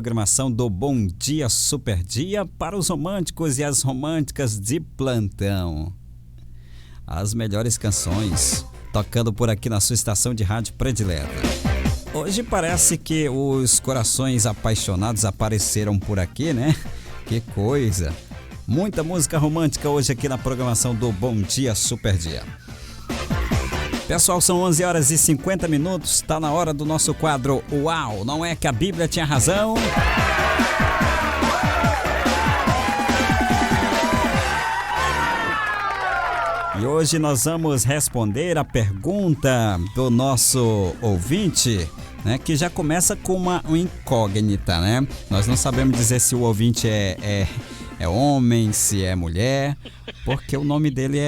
programação do Bom Dia Super Dia para os românticos e as românticas de plantão. As melhores canções tocando por aqui na sua estação de rádio predileta. Hoje parece que os corações apaixonados apareceram por aqui, né? Que coisa! Muita música romântica hoje aqui na programação do Bom Dia Super Dia. Pessoal, são 11 horas e 50 minutos, está na hora do nosso quadro Uau, não é que a Bíblia tinha razão? E hoje nós vamos responder a pergunta do nosso ouvinte, né, que já começa com uma incógnita, né? Nós não sabemos dizer se o ouvinte é homem, se é mulher, porque o nome dele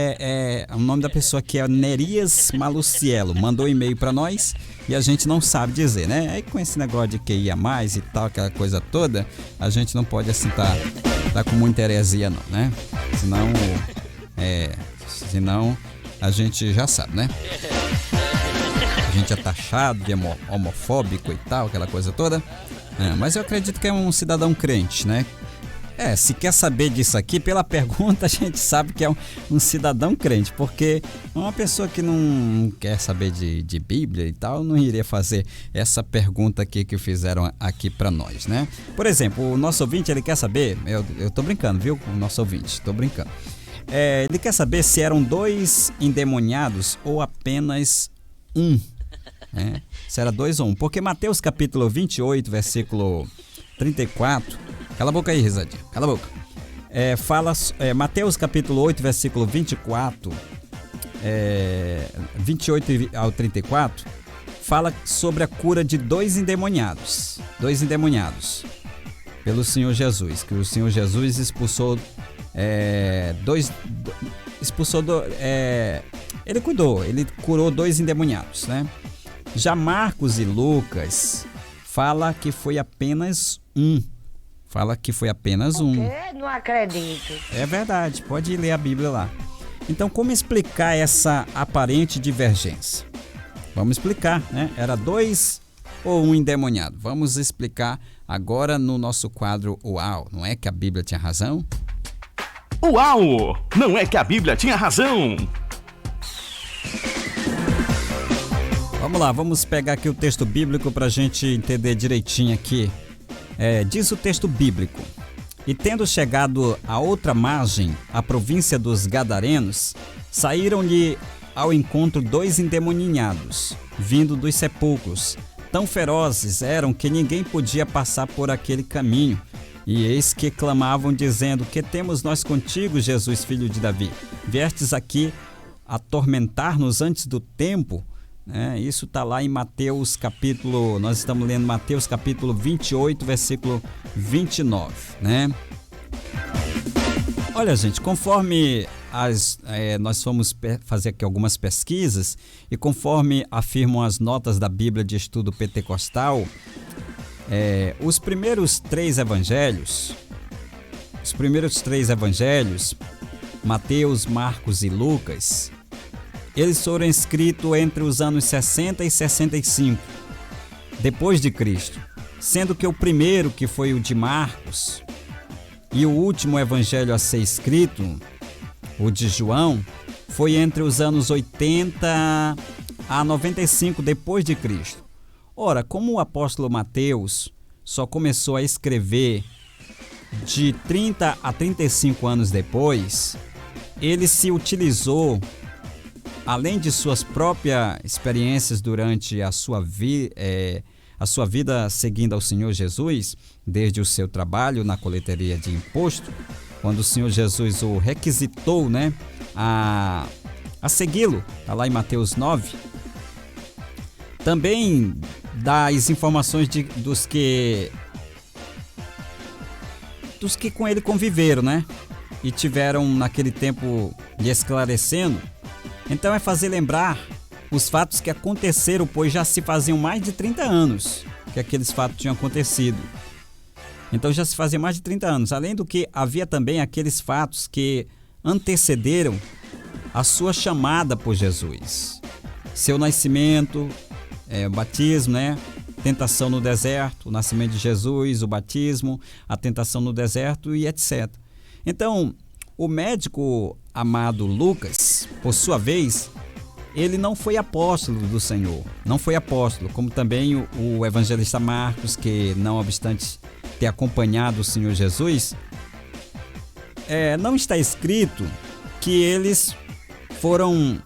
o nome da pessoa que é Nerias Malucielo, mandou e-mail para nós e a gente não sabe dizer, né? Aí com esse negócio de QI a mais e tal, aquela coisa toda, a gente não pode assim tá com muita heresia não, né? Senão a gente já sabe, né? A gente é taxado de homofóbico e tal, aquela coisa toda, mas eu acredito que é um cidadão crente, né? Se quer saber disso aqui, pela pergunta a gente sabe que é um cidadão crente, porque uma pessoa que não quer saber de Bíblia e tal, não iria fazer essa pergunta aqui que fizeram aqui para nós, né? Por exemplo, o nosso ouvinte, ele quer saber, eu tô brincando, viu? O nosso ouvinte, tô brincando. Ele quer saber se eram 2 endemoniados ou apenas um, né? Se era 2 ou 1, porque Mateus capítulo 28, versículo 34... Cala a boca aí, risadinha. Cala a boca. Mateus capítulo 8, versículo 24, 28 ao 34, fala sobre a cura de 2 endemoniados. 2 endemoniados pelo Senhor Jesus. Que o Senhor Jesus expulsou ele curou 2 endemoniados, né? Já Marcos e Lucas fala que foi apenas um. Fala que foi apenas um. Não acredito. É verdade, pode ler a Bíblia lá. Então, como explicar essa aparente divergência? Vamos explicar, né? Era 2 ou 1 endemoniado? Vamos explicar agora no nosso quadro Uau, não é que a Bíblia tinha razão? Uau, não é que a Bíblia tinha razão? Vamos lá, vamos pegar aqui o texto bíblico para a gente entender direitinho aqui. Diz o texto bíblico: e tendo chegado à outra margem, a província dos Gadarenos, saíram-lhe ao encontro 2 endemoniados, vindo dos sepulcros. Tão ferozes eram que ninguém podia passar por aquele caminho. E eis que clamavam, dizendo: que temos nós contigo, Jesus, filho de Davi? Viestes aqui atormentar-nos antes do tempo? Isso está lá em Mateus capítulo, nós estamos lendo Mateus capítulo 28, versículo 29, né? Olha, gente, conforme nós fomos fazer aqui algumas pesquisas e conforme afirmam as notas da Bíblia de Estudo Pentecostal, os primeiros três evangelhos, Mateus, Marcos e Lucas, eles foram escritos entre os anos 60 e 65 depois de Cristo, sendo que o primeiro, que foi o de Marcos, e o último evangelho a ser escrito, o de João, foi entre os anos 80 a 95 depois de Cristo. Ora, como o apóstolo Mateus só começou a escrever de 30 a 35 anos depois, ele se utilizou, além de suas próprias experiências durante a sua vida seguindo ao Senhor Jesus, desde o seu trabalho na coletoria de imposto, quando o Senhor Jesus o requisitou, né, a segui-lo, está lá em Mateus 9, também das informações dos que com ele conviveram, né, e tiveram naquele tempo lhe esclarecendo. Então é fazer lembrar os fatos que aconteceram, pois já se faziam mais de 30 anos que aqueles fatos tinham acontecido. Então já se fazia mais de 30 anos. Além do que, havia também aqueles fatos que antecederam a sua chamada por Jesus. Seu nascimento, o batismo, né? tentação no deserto, o nascimento de Jesus, o batismo, a tentação no deserto e etc. Então, o médico amado Lucas, por sua vez, ele não foi apóstolo do Senhor, não foi apóstolo, como também o evangelista Marcos, que não obstante ter acompanhado o Senhor Jesus, não está escrito que eles foram,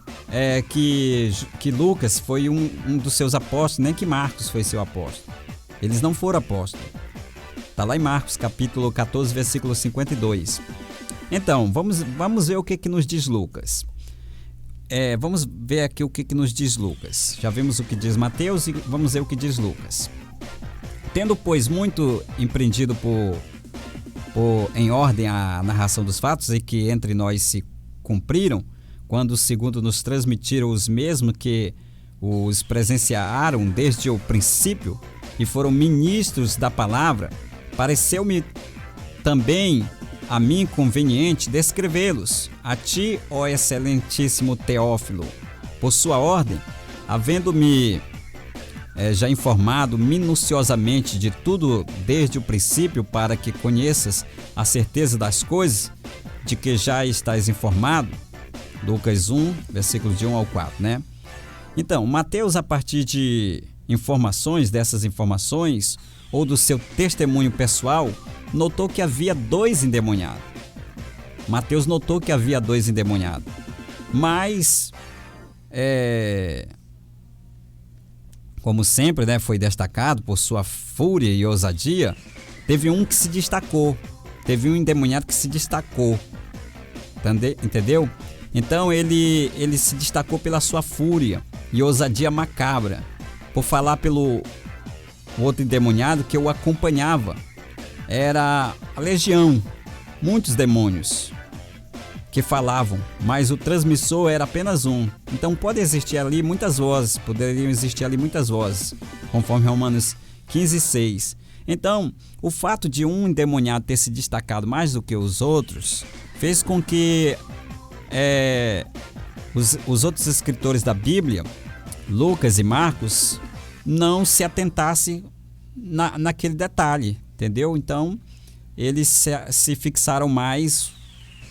que Lucas foi um dos seus apóstolos, nem que Marcos foi seu apóstolo. Eles não foram apóstolos. Está lá em Marcos, capítulo 14, versículo 52. Então, vamos ver o que nos diz Lucas. Vamos ver aqui o que nos diz Lucas. Já vimos o que diz Mateus e vamos ver o que diz Lucas. Tendo, pois, muito empreendido em ordem a narração dos fatos e que entre nós se cumpriram, quando segundo nos transmitiram os mesmos que os presenciaram desde o princípio e foram ministros da palavra, pareceu-me também a mim conveniente descrevê-los, a ti, ó excelentíssimo Teófilo, por sua ordem, havendo-me já informado minuciosamente de tudo desde o princípio, para que conheças a certeza das coisas de que já estás informado. Lucas 1, versículos de 1 ao 4, né? Então, Mateus, a partir de dessas informações, ou do seu testemunho pessoal, notou que havia 2 endemoniados. Mateus notou que havia 2 endemoniados. Mas, como sempre, né, foi destacado por sua fúria e ousadia, teve um que se destacou. Teve um endemoniado que se destacou. Entendeu? Então ele se destacou pela sua fúria e ousadia macabra, por falar pelo outro endemoniado que o acompanhava. Era a legião, muitos demônios que falavam, mas o transmissor era apenas um. Então poderiam existir ali muitas vozes, conforme Romanos 15:6. Então, o fato de um endemoniado ter se destacado mais do que os outros fez com que os outros escritores da Bíblia, Lucas e Marcos, não se atentassem naquele detalhe, entendeu? Então, eles se fixaram mais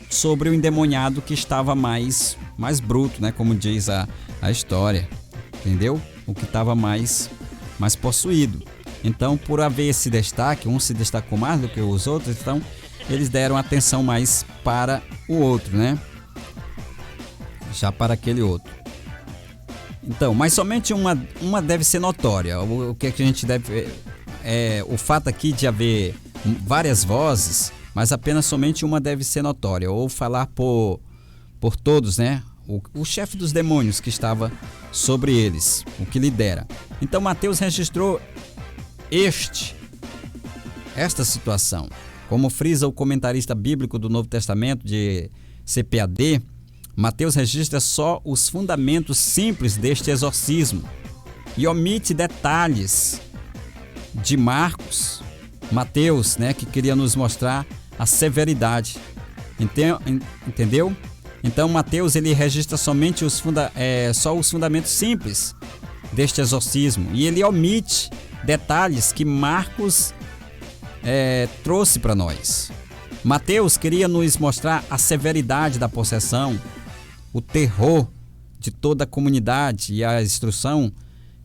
sobre o endemoniado que estava mais bruto, né? Como diz a história, entendeu? O que estava mais possuído. Então, por haver esse destaque, um se destacou mais do que os outros, então eles deram atenção mais para o outro, né? Já para aquele outro. Então, mas somente uma deve ser notória. O que a gente deve... o fato aqui de haver várias vozes, mas apenas somente uma deve ser notória, ou falar por todos, né? O chefe dos demônios que estava sobre eles, o que lidera. Então, Mateus registrou esta situação. Como frisa o comentarista bíblico do Novo Testamento de CPAD, Mateus registra só os fundamentos simples deste exorcismo e omite detalhes de Marcos. Mateus, né, que queria nos mostrar a severidade. Entendeu? Então Mateus ele registra somente só os fundamentos simples deste exorcismo e ele omite detalhes que Marcos trouxe para nós. Mateus queria nos mostrar a severidade da possessão, o terror de toda a comunidade e a instrução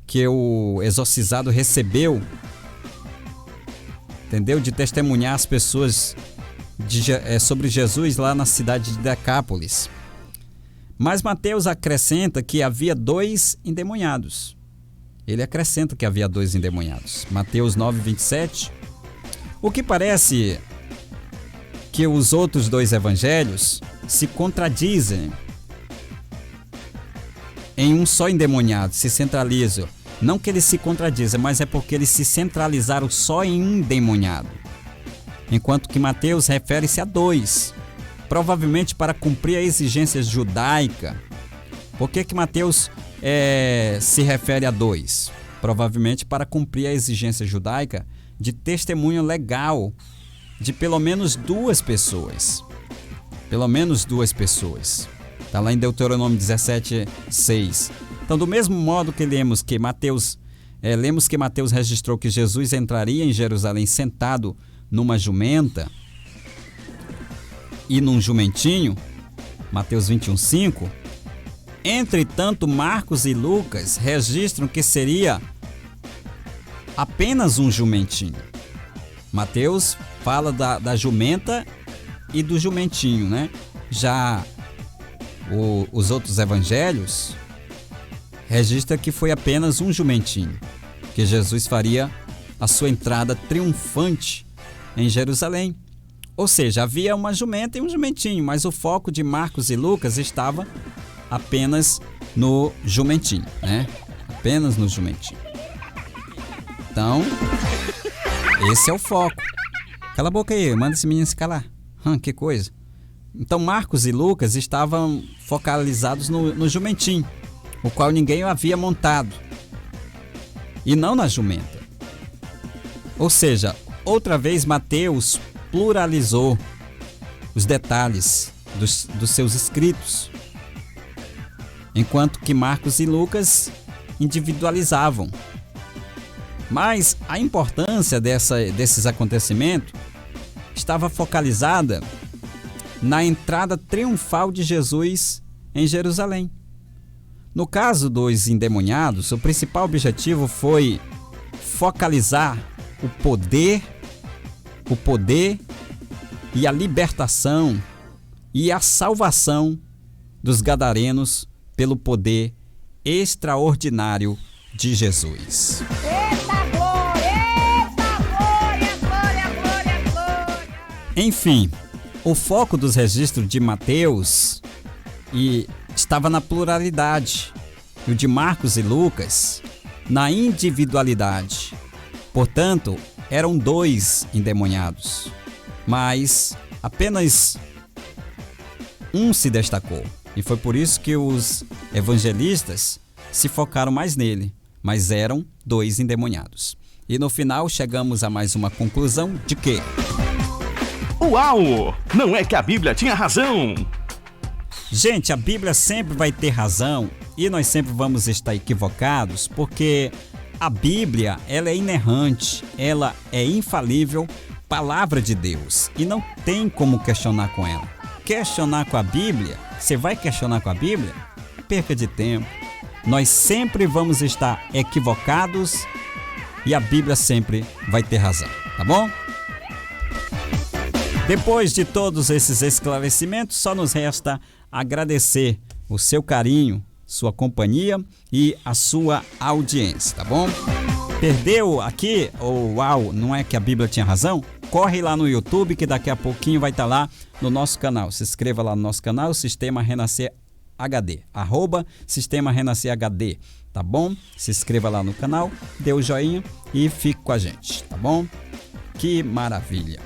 que o exorcizado recebeu, entendeu? De testemunhar as pessoas sobre Jesus lá na cidade de Decápolis. Mas Mateus acrescenta que havia 2 endemoniados. Ele acrescenta que havia 2 endemoniados. Mateus 9:27. O que parece que os outros 2 evangelhos se contradizem em um só endemoniado, se centralizam. Não que eles se contradizem, mas é porque eles se centralizaram só em um endemoniado. Enquanto que Mateus refere-se a 2, provavelmente para cumprir a exigência judaica. Por que Mateus se refere a 2? Provavelmente para cumprir a exigência judaica de testemunho legal de pelo menos 2 pessoas. Pelo menos 2 pessoas. Está lá em Deuteronômio 17:6. Então, do mesmo modo que lemos que Mateus lemos que Mateus registrou que Jesus entraria em Jerusalém sentado numa jumenta e num jumentinho, Mateus 21:5. Entretanto, Marcos e Lucas registram que seria apenas um jumentinho. Mateus fala da jumenta e do jumentinho, né? Já os outros evangelhos registram que foi apenas um jumentinho, que Jesus faria a sua entrada triunfante em Jerusalém. Ou seja, havia uma jumenta e um jumentinho, mas o foco de Marcos e Lucas estava apenas no jumentinho, né? Apenas no jumentinho. Então, esse é o foco. Cala a boca aí, manda esse menino se calar. Que coisa. Então, Marcos e Lucas estavam focalizados no jumentinho, o qual ninguém havia montado, e não na jumenta. Ou seja, outra vez Mateus pluralizou os detalhes dos seus escritos, enquanto que Marcos e Lucas individualizavam. Mas a importância desses acontecimentos estava focalizada na entrada triunfal de Jesus em Jerusalém. No caso dos endemoniados, o principal objetivo foi focalizar o poder e a libertação e a salvação dos gadarenos pelo poder extraordinário de Jesus. Eita glória, glória, glória, glória. Enfim, o foco dos registros de Mateus estava na pluralidade, e o de Marcos e Lucas na individualidade. Portanto, eram 2 endemoniados, mas apenas um se destacou. E foi por isso que os evangelistas se focaram mais nele, mas eram 2 endemoniados. E no final chegamos a mais uma conclusão de que... Uau! Não é que a Bíblia tinha razão! Gente, a Bíblia sempre vai ter razão e nós sempre vamos estar equivocados, porque a Bíblia, ela é inerrante, ela é infalível, palavra de Deus, e não tem como questionar com ela. Questionar com a Bíblia, você vai questionar com a Bíblia? É perca de tempo. Nós sempre vamos estar equivocados e a Bíblia sempre vai ter razão, tá bom? Depois de todos esses esclarecimentos, só nos resta agradecer o seu carinho, sua companhia e a sua audiência, tá bom? Perdeu aqui? Uau, não é que a Bíblia tinha razão? Corre lá no YouTube que daqui a pouquinho vai estar lá no nosso canal. Se inscreva lá no nosso canal, Sistema Renascer HD, @Sistema Renascer HD, tá bom? Se inscreva lá no canal, dê o joinha e fique com a gente, tá bom? Que maravilha!